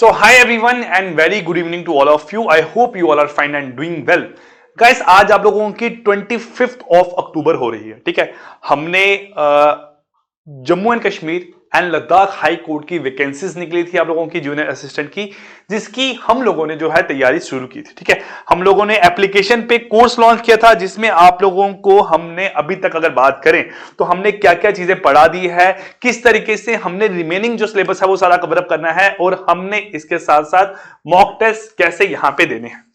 So hi everyone and very good evening to all of you. I hope you all are fine and doing well. Guys, आज आप लोगों की 25th of October हो रही है, ठीक है। हमने Jammu and Kashmir and Ladakh high court की वैकेंसीज निकली थी आप लोगों की जूनियर असिस्टेंट की, जिसकी हम लोगों ने जो है तैयारी शुरू की थी, ठीक है। हम लोगों ने एप्लीकेशन पे कोर्स लॉन्च किया था, जिसमें आप लोगों को हमने अभी तक अगर बात करें तो हमने क्या क्या चीजें पढ़ा दी है, किस तरीके से हमने रिमेनिंग जो सिलेबस है वो सारा कवरअप करना है, और हमने इसके साथ साथ मॉक टेस्ट कैसे यहां पे देने हैं।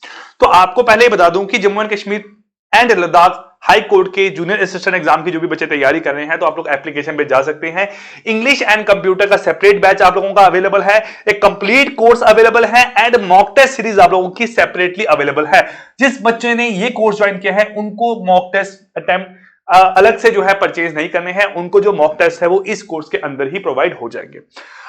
तो आपको पहले ही बता दूं कि Jammu and Kashmir and Ladakh high court के जूनियर असिस्टेंट एग्जाम की जो भी बच्चे तैयारी कर रहे हैं, तो आप लोग एप्लीकेशन पे जा सकते हैं। इंग्लिश एंड कंप्यूटर का सेपरेट बैच आप लोगों का अवेलेबल है, एक कंप्लीट कोर्स अवेलेबल है एंड मॉक टेस्ट सीरीज आप लोगों की सेपरेटली अवेलेबल है। जिस बच्चे ने ये कोर्स ज्वाइन किया है उनको मॉक टेस्ट अटेम्प्ट अलग से जो है परचेज नहीं करने हैं, उनको जो मॉक टेस्ट है वो इस कोर्स के अंदर ही प्रोवाइड हो जाएंगे।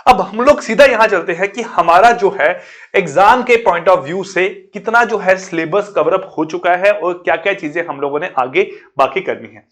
अब हम लोग सीधा यहां चलते हैं कि हमारा जो है एग्जाम के पॉइंट ऑफ व्यू से कितना जो है सिलेबस कवरअप हो चुका है और क्या क्या चीजें हम लोगों ने आगे बाकी करनी है।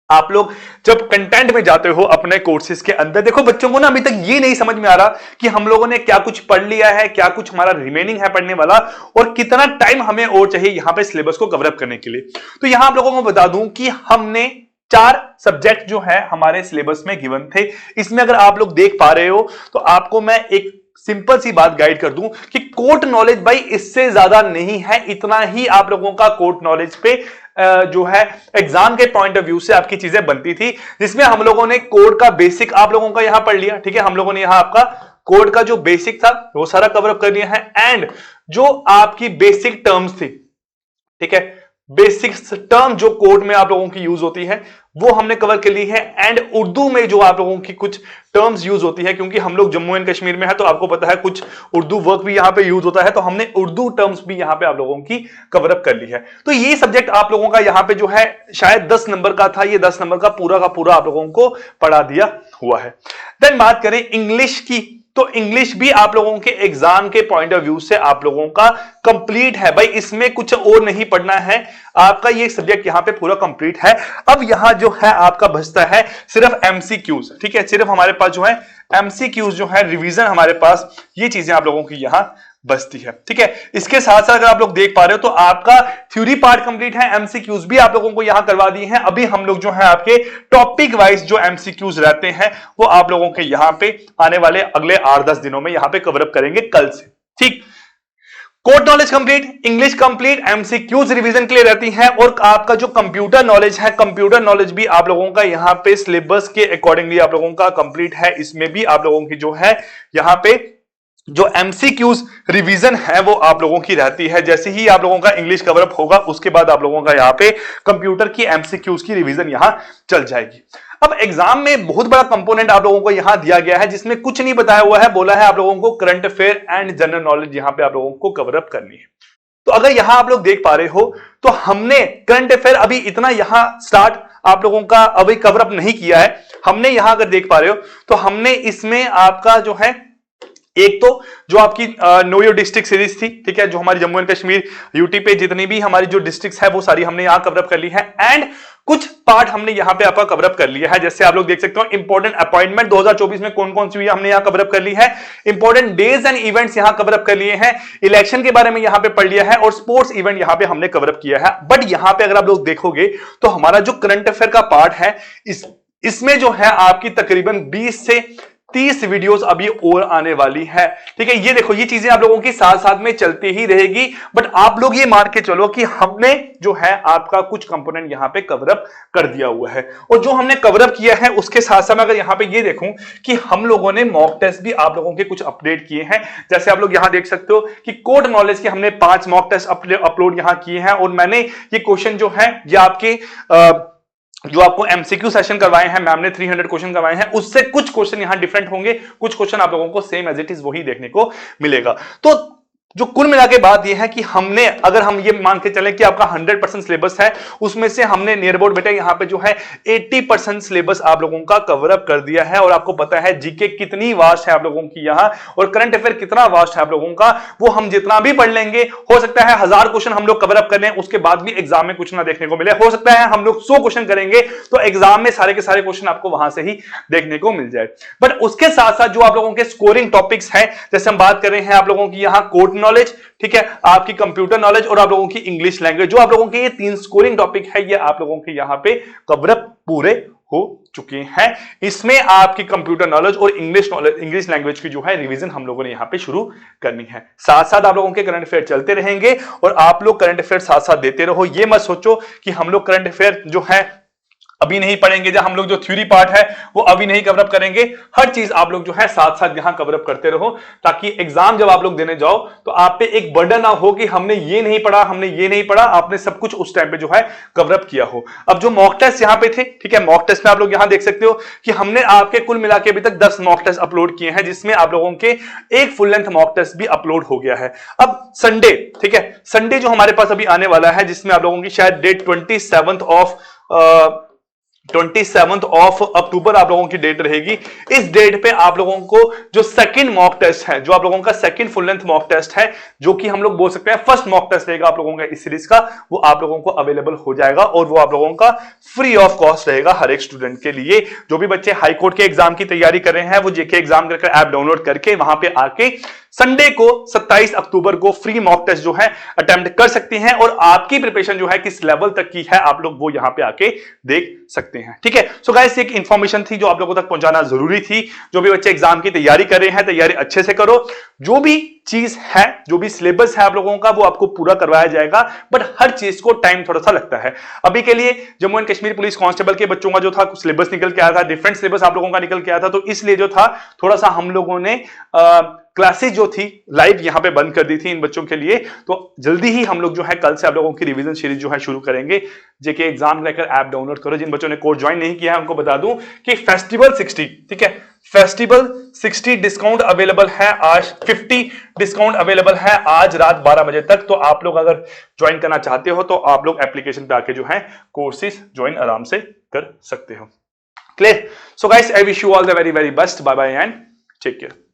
आप लोग जब कंटेंट में जाते हो अपने कोर्सेज के अंदर, देखो बच्चों को ना अभी तक ये नहीं समझ में आ रहा कि हम लोगों ने क्या कुछ पढ़ लिया है, क्या कुछ हमारा रिमेनिंग है पढ़ने वाला, और कितना टाइम हमें और चाहिए यहां पे सिलेबस को कवरअप करने के लिए। तो यहां आप लोगों को बता दूं कि हमने 4 सब्जेक्ट जो है हमारे सिलेबस में गिवन थे। इसमें अगर आप लोग देख पा रहे हो तो आपको मैं एक सिंपल सी बात गाइड कर दूं कि कोर्ट नॉलेज भाई इससे ज्यादा नहीं है, इतना ही आप लोगों का कोर्ट नॉलेज पे जो है एग्जाम के पॉइंट ऑफ व्यू से आपकी चीजें बनती थी, जिसमें हम लोगों ने कोड का बेसिक आप लोगों का यहां पढ़ लिया, ठीक है। हम लोगों ने यहां आपका कोड का जो बेसिक था वो सारा कवर अप कर लिया है, एंड जो आपकी बेसिक टर्म्स थी, ठीक है, बेसिक टर्म जो कोड में आप लोगों की यूज होती है वो हमने कवर कर ली है। एंड उर्दू में जो आप लोगों की कुछ टर्म्स यूज होती है, क्योंकि हम लोग जम्मू एंड कश्मीर में है तो आपको पता है कुछ उर्दू वर्क भी यहां पे यूज होता है, तो हमने उर्दू टर्म्स भी यहां पे आप लोगों की कवर अप कर ली है। तो ये सब्जेक्ट आप लोगों का यहां पे जो है शायद 10 नंबर का था, ये 10 नंबर का पूरा आप लोगों को पढ़ा दिया हुआ है। देन बात करें इंग्लिश की, तो इंग्लिश भी आप लोगों के एग्जाम के पॉइंट ऑफ व्यू से आप लोगों का कंप्लीट है भाई, इसमें कुछ और नहीं पढ़ना है, आपका ये सब्जेक्ट यहां पे पूरा कंप्लीट है। अब यहां जो है आपका बचता है सिर्फ एमसीक्यूज, ठीक है, सिर्फ हमारे पास जो है एमसीक्यूज जो है रिवीजन, हमारे पास ये चीजें आप लोगों की यहां बचती है, ठीक है। इसके साथ साथ अगर आप लोग देख पा रहे हो तो आपका थ्योरी पार्ट कंप्लीट है, एमसीक्यूज भी आप लोगों को यहां करवा दिए हैं। अभी हम लोग जो है आपके टॉपिक वाइज जो एमसीक्यूज रहते हैं वो आप लोगों के यहां पे आने वाले अगले 8-10 दिनों में यहां पे कवर अप करेंगे कल से, ठीक। Code knowledge complete, English complete, MCQs revision के लिए रहती हैं, और आपका जो कंप्यूटर नॉलेज है, कंप्यूटर नॉलेज भी आप लोगों का यहां पे सिलेबस के अकॉर्डिंगली आप लोगों का कंप्लीट है। इसमें भी आप लोगों की जो है यहां पे जो एमसीक्यूज रिवीजन है वो आप लोगों की रहती है। जैसे ही आप लोगों का इंग्लिश कवर अप होगा उसके बाद आप लोगों का यहाँ पे कंप्यूटर की एमसीक्यूज की रिवीजन यहां चल जाएगी। अब एग्जाम में बहुत बड़ा कंपोनेंट आप लोगों को यहां दिया गया है, जिसमें कुछ नहीं बताया हुआ है, बोला है आप लोगों को current affair and general knowledge यहां पे आप लोगों को कवर अप करनी है। तो अगर यहां आप लोग देख पा रहे हो तो हमने करंट अफेयर अभी इतना यहां स्टार्ट आप लोगों का अभी कवर अप नहीं किया है। हमने यहां अगर देख पा रहे हो तो हमने इसमें आपका जो है एक तो जो आपकी नो योर डिस्ट्रिक्ट सीरीज थी, ठीक है, जो हमारी जम्मू एंड कश्मीर यूटी पे जितनी भी हमारी जो डिस्ट्रिक्ट्स है वो सारी हमने यहां कवर अप कर ली है, एंड कुछ पार्ट हमने यहां पे आपका कवर अप कर लिया है। जैसे आप लोग देख सकते हो इंपॉर्टेंट अपॉइंटमेंट 2024 में कौन कौन सी हुई हमने यहां कवर अप कर ली है, इंपॉर्टेंट डेज एंड इवेंट्स यहां कवर अप कर लिए हैं, इलेक्शन के बारे में यहां पे पढ़ लिया है, और स्पोर्ट्स इवेंट यहां पे हमने कवर अप किया है। बट यहां पे अगर आप लोग देखोगे तो हमारा जो करंट अफेयर का पार्ट है इसमें जो है आपकी तकरीबन 20 से 30 वीडियोस अभी और आने वाली है, ठीक है। ये देखो ये चीजें आप लोगों की साथ साथ में चलती ही रहेगी, बट आप लोग ये मान के चलो कि हमने जो है आपका कुछ कंपोनेंट यहां पे कवर अप कर दिया हुआ है, और जो हमने कवर अप किया है उसके साथ साथ अगर यहां पे ये देखूं कि हम लोगों ने मॉक टेस्ट भी आप लोगों के कुछ अपडेट किए हैं। जैसे आप लोग यहां देख सकते हो कि कोड नॉलेज के हमने 5 मॉक टेस्ट अपलोड यहां किए हैं, और मैंने ये क्वेश्चन जो है ये आपके जो आपको एमसीक्यू सेशन करवाए हैं, मैम ने 300 क्वेश्चन करवाए हैं, उससे कुछ क्वेश्चन यहां डिफरेंट होंगे, कुछ क्वेश्चन आप लोगों को सेम एज इट इज वही देखने को मिलेगा। तो जो कुल मिला के बात यह है कि हमने, अगर हम ये मान के चलें कि आपका 100% सिलेबस है, उसमें से हमने नियर अबाउट बेटा यहां पे जो है 80% सिलेबस आप लोगों का कवर अप कर दिया है। और आपको पता है जीके कितनी वास्ट है आप लोगों की यहां, और करंट अफेयर कितना वास्ट है आप लोगों का, वो हम जितना भी पढ़ लेंगे, हो सकता है 1000 क्वेश्चन हम लोग कवर अप कर लें, उसके बाद भी एग्जाम में कुछ ना देखने को मिले। हो सकता है हम लोग 100 क्वेश्चन करेंगे तो एग्जाम में सारे के सारे क्वेश्चन आपको वहां से ही देखने को मिल जाए। बट उसके साथ साथ जो आप लोगों के स्कोरिंग टॉपिक्स हैं, जैसे हम बात कर रहे हैं आप लोगों की यहां कोर्ट नॉलेज, ठीक है, आपकी कंप्यूटर नॉलेज और आप लोगों की इंग्लिश लैंग्वेज, जो आप लोगों के ये 3 स्कोरिंग टॉपिक है, ये आप लोगों के यहां पे कवर अप पूरे हो चुके हैं। इसमें आपकी कंप्यूटर नॉलेज और इंग्लिश लैंग्वेज की जो है रिवीजन हम लोगों ने यहां पे शुरू करनी है। साथ साथ आप लोगों के करंट अफेयर चलते रहेंगे और आप लोग करंट अफेयर साथ साथ देते रहो। ये मत सोचो कि हम लोग करंट अफेयर जो है अभी नहीं पढ़ेंगे, जब हम लोग जो थ्योरी पार्ट है वो अभी नहीं कवर अप करेंगे। हर चीज आप लोग जो है साथ साथ यहां कवर अप करते रहो, ताकि एग्जाम जब आप लोग देने जाओ तो आप पे एक बर्डन ना हो कि हमने ये नहीं पढ़ा, हमने ये नहीं पढ़ा, आपने सब कुछ उस टाइम पे जो है कवर अप किया हो। अब जो मॉक टेस्ट यहां पे थे, ठीक है, मॉक टेस्ट में आप लोग यहां देख सकते हो कि हमने आपके कुल मिला के अभी तक 10 मॉक टेस्ट अपलोड किए हैं, जिसमें आप लोगों के एक फुल लेंथ मॉक टेस्ट भी अपलोड हो गया है। अब संडे, ठीक है, संडे जो हमारे पास अभी आने वाला है, जिसमें आप लोगों की शायद डेट 27 ऑफ अक्टूबर आप लोगों की डेट रहेगी। इस डेट पे आप लोगों को जो सेकंड मॉक टेस्ट है, जो आप लोगों का second full length mock test है, जो कि हम लोग बोल सकते हैं फर्स्ट मॉक टेस्ट रहेगा आप लोगों का इस सीरीज का, वो आप लोगों को अवेलेबल हो जाएगा और वो आप लोगों का फ्री ऑफ कॉस्ट रहेगा हर एक स्टूडेंट के लिए। जो भी बच्चे हाई कोर्ट के एग्जाम की तैयारी कर रहे हैं, वो जेके एग्जाम करके ऐप डाउनलोड करके वहां पे आके संडे को 27 अक्टूबर को फ्री मॉक टेस्ट जो है अटेम्प्ट कर सकते हैं, और आपकी प्रिपरेशन जो है किस लेवल तक की है आप लोग वो यहां पे आके देख सकते हैं। ठीक है, सो गाइस एक इंफॉर्मेशन थी जो आप लोगों तक पहुंचाना जरूरी थी। जो भी बच्चे एग्जाम की तैयारी कर रहे हैं, तैयारी अच्छे से करो। जो भी चीज है, जो भी सिलेबस है आप लोगों का, वो आपको पूरा करवाया जाएगा, बट हर चीज को टाइम थोड़ा सा लगता है। अभी के लिए Jammu and Kashmir police constable के बच्चों का जो था सिलेबस निकल के आया था, डिफरेंट सिलेबस आप लोगों का निकल के आया था, तो इसलिए जो था थोड़ा सा हम लोगों ने क्लासेस जो थी लाइव यहां पे बंद कर दी थी इन बच्चों के लिए। तो जल्दी ही हम लोग जो है कल से आप लोगों की रिवीजन सीरीज जो है शुरू करेंगे। जेके एग्जाम लेकर ऐप डाउनलोड करो। जिन बच्चों ने कोर्स ज्वाइन नहीं किया है उनको बता दूं कि फेस्टिवल 60, ठीक है, फेस्टिवल 60 डिस्काउंट अवेलेबल है आज, 50 डिस्काउंट अवेलेबल है आज रात 12 बजे तक। तो आप लोग अगर ज्वाइन करना चाहते हो तो आप लोग एप्लीकेशन पे आके जो है कोर्सेज ज्वाइन आराम से कर सकते हो। Clear? So guys, I wish you all the very very best. Bye bye and take care.